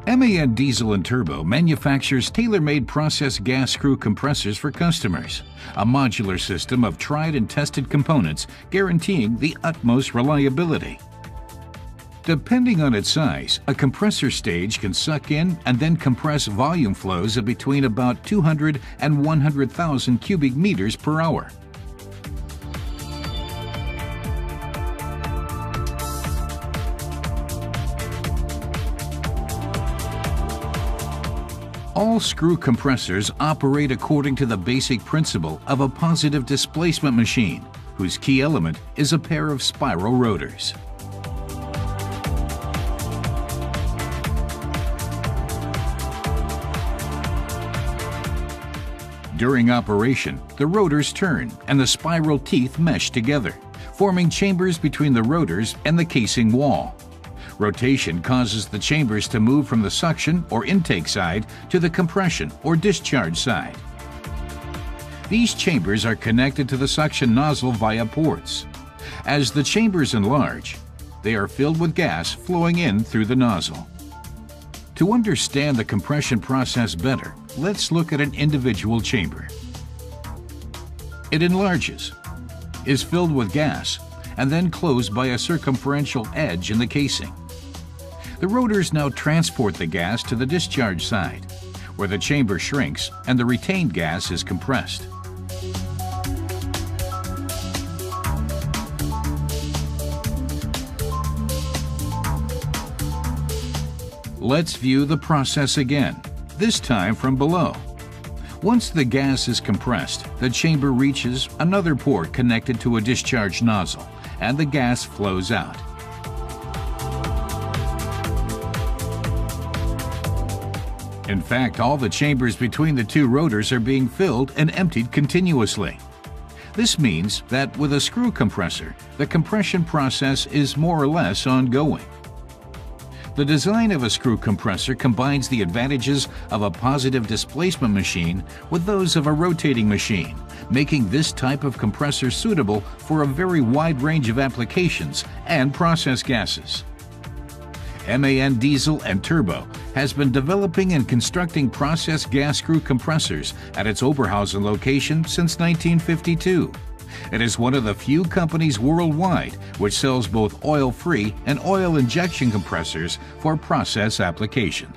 MAN Diesel and Turbo manufactures tailor-made process gas screw compressors for customers, a modular system of tried and tested components guaranteeing the utmost reliability. Depending on its size, a compressor stage can suck in and then compress volume flows of between about 200 and 100,000 cubic meters per hour. All screw compressors operate according to the basic principle of a positive displacement machine, whose key element is a pair of spiral rotors. During operation, the rotors turn and the spiral teeth mesh together, forming chambers between the rotors and the casing wall. Rotation causes the chambers to move from the suction or intake side to the compression or discharge side. These chambers are connected to the suction nozzle via ports. As the chambers enlarge, they are filled with gas flowing in through the nozzle. To understand the compression process better, let's look at an individual chamber. It enlarges, is filled with gas, and then closed by a circumferential edge in the casing. The rotors now transport the gas to the discharge side, where the chamber shrinks and the retained gas is compressed. Let's view the process again, this time from below. Once the gas is compressed, the chamber reaches another port connected to a discharge nozzle, and the gas flows out. In fact, all the chambers between the two rotors are being filled and emptied continuously. This means that with a screw compressor, the compression process is more or less ongoing. The design of a screw compressor combines the advantages of a positive displacement machine with those of a rotating machine, making this type of compressor suitable for a very wide range of applications and process gases. MAN Diesel and Turbo has been developing and constructing process gas screw compressors at its Oberhausen location since 1952. It is one of the few companies worldwide which sells both oil-free and oil injection compressors for process application.